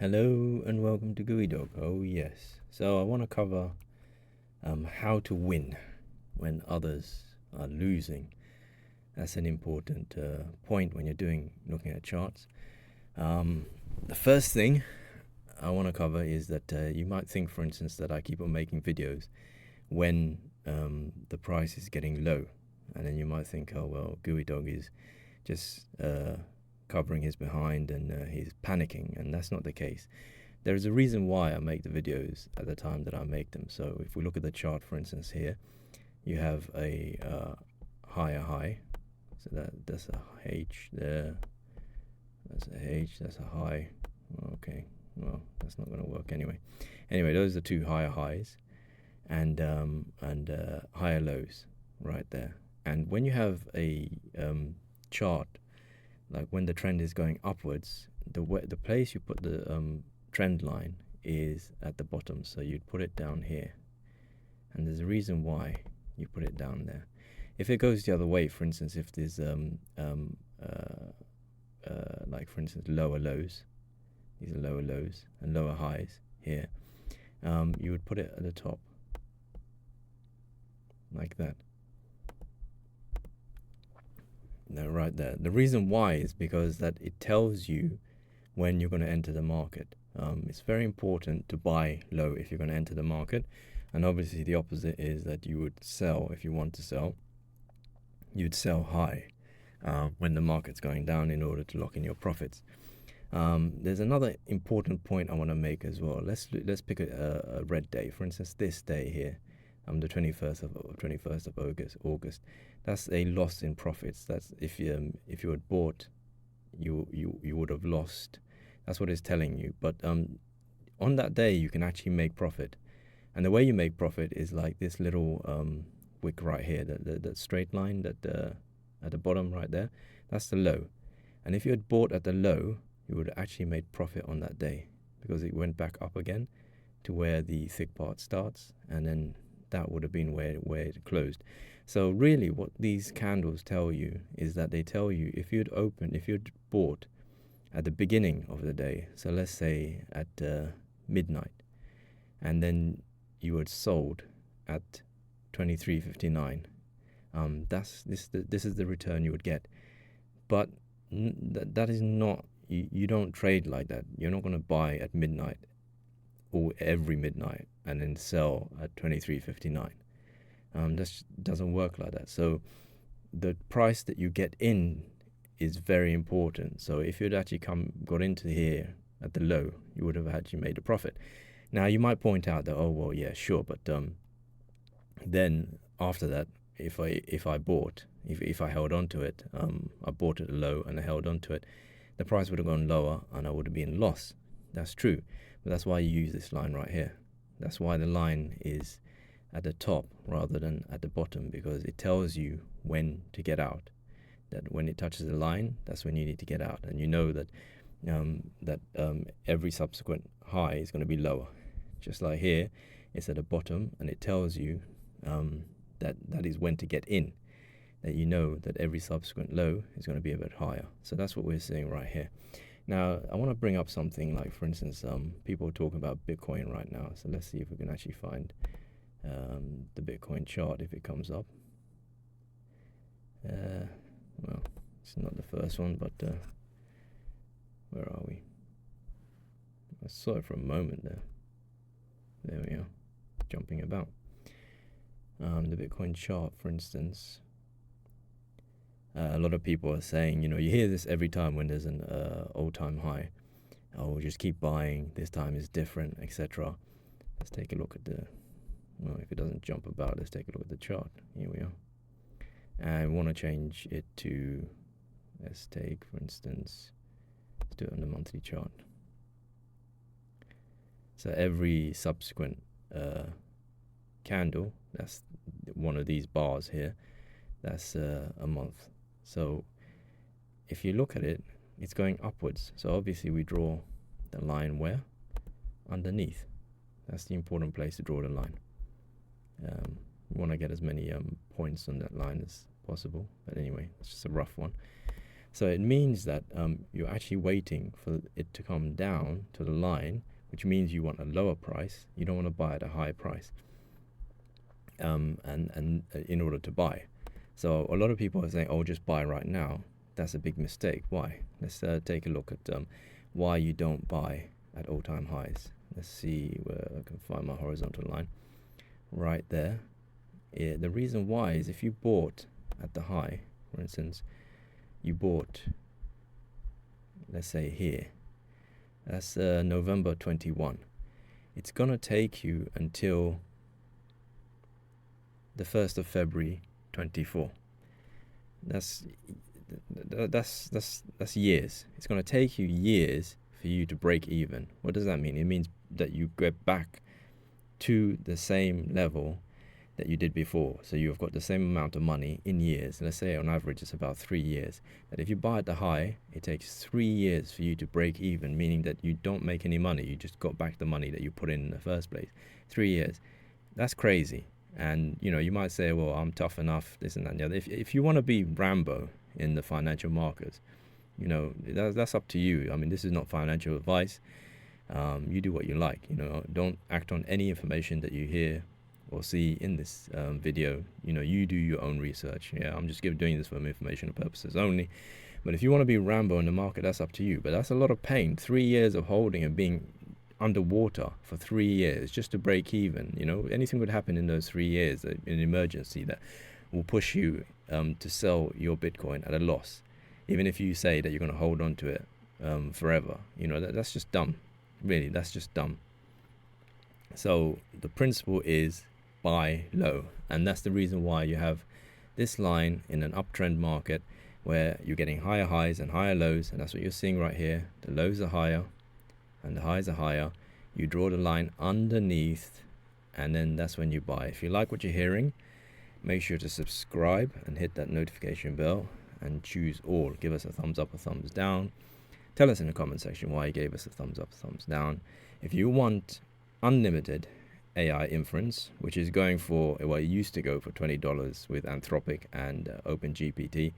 Hello and welcome to GUI.Dog. Oh yes. So I want to cover how to win when others are losing. That's an important point when you're looking at charts. The first thing I want to cover is that you might think, for instance, that I keep on making videos when the price is getting low, and then you might think, oh well, GUI.Dog is just covering his behind and he's panicking, and that's not the case. There is a reason why I make the videos at the time that I make them. So if we look at the chart, for instance, here you have a higher high, so that's a H there, that's a H, that's a high. Okay, well, that's not going to work anyway. Those are two higher highs and higher lows right there. And when you have a chart, like when the trend is going upwards, the place you put the trend line is at the bottom, so you'd put it down here, and there's a reason why you put it down there. If it goes the other way, for instance, if there's like for instance lower lows, these are lower lows and lower highs here, you would put it at the top like that. Now, right there. The reason why is because that it tells you when you're going to enter the market. It's very important to buy low if you're going to enter the market, and obviously the opposite is that you would sell if you want to sell. You'd sell high when the market's going down in order to lock in your profits. There's another important point I want to make as well. Let's pick a red day, for instance, this day here. The 21st of August. That's a loss in profits. That's if you had bought, you would have lost. That's what it's telling you. But on that day, you can actually make profit, and the way you make profit is like this little wick right here, that straight line that at the bottom right there. That's the low, and if you had bought at the low, you would have actually made profit on that day because it went back up again to where the thick part starts, and then that would have been where it closed. So really what these candles tell you is that they tell you if you'd bought at the beginning of the day, so let's say at midnight, and then you had sold at 23.59, this is the return you would get. But that is not, you don't trade like that. You're not going to buy at midnight or every midnight and then sell at 23.59. That doesn't work like that. So the price that you get in is very important. So if you'd actually got into here at the low, you would have actually made a profit. Now you might point out that, oh well, yeah, sure, but then after that, if I held on to it, I bought at a low and I held on to it, the price would have gone lower and I would have been lost. That's true. But that's why you use this line right here. That's why the line is at the top rather than at the bottom, because it tells you when to get out. That when it touches the line, that's when you need to get out. And you know that every subsequent high is going to be lower. Just like here, it's at the bottom, and it tells you that is when to get in. That you know that every subsequent low is going to be a bit higher. So that's what we're seeing right here. Now, I want to bring up something like, for instance, people are talking about Bitcoin right now. So let's see if we can actually find the Bitcoin chart if it comes up. Well, it's not the first one, but where are we? I saw it for a moment there. There we are, jumping about. The Bitcoin chart, for instance. A lot of people are saying, you hear this every time when there's an all-time high. Oh, just keep buying. This time is different, etc. Let's take a look at well, if it doesn't jump about, let's take a look at the chart. Here we are. And we want to change it to, let's take, for instance, let's do it on the monthly chart. So every subsequent candle, that's one of these bars here, that's a month. So if you look at it, it's going upwards. So obviously we draw the line where? Underneath. That's the important place to draw the line. We want to get as many points on that line as possible. But anyway, it's just a rough one. So it means that you're actually waiting for it to come down to the line, which means you want a lower price. You don't want to buy at a high price, and in order to buy. So a lot of people are saying, "Oh, just buy right now." That's a big mistake. Why? Let's take a look at why you don't buy at all-time highs. Let's see where I can find my horizontal line. Right there. The reason why is if you bought at the high, for instance, you bought, let's say here, that's November 21. It's going to take you until the 1st of February 24. That's years. It's going to take you years for you to break even. What does that mean? It means that you get back to the same level that you did before. So you've got the same amount of money in years. Let's say on average it's about 3 years. That if you buy at the high, it takes 3 years for you to break even, meaning that you don't make any money. You just got back the money that you put in the first place. 3 years. That's crazy. And you might say, well, I'm tough enough, this and that and the other. If you want to be Rambo in the financial markets, that's up to you. I mean, this is not financial advice. You do what you like. Don't act on any information that you hear or see in this video. You do your own research. Yeah, I'm just doing this for informational purposes only. But if you want to be Rambo in the market, that's up to you. But that's a lot of pain. 3 years of holding and being underwater for 3 years just to break even. Anything would happen in those 3 years, an emergency that will push you to sell your Bitcoin at a loss, even if you say that you're going to hold on to it forever. That's just dumb. Really, that's just dumb. So the principle is buy low, and that's the reason why you have this line in an uptrend market where you're getting higher highs and higher lows, and that's what you're seeing right here. The lows are higher and the highs are higher. You draw the line underneath, and then that's when you buy. If you like what you're hearing, make sure to subscribe and hit that notification bell and choose all. Give us a thumbs up, a thumbs down. Tell us in the comment section why you gave us a thumbs up, a thumbs down. If you want unlimited AI inference, which is going for, well, it used to go for $20 with Anthropic and OpenGPT,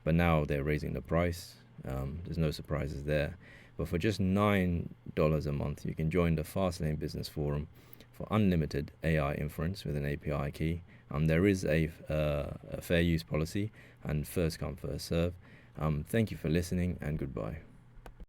but now they're raising the price. There's no surprises there. But for just $9 a month, you can join the Fastlane Business Forum for unlimited AI inference with an API key. There is a fair use policy and first come, first serve. Thank you for listening, and goodbye.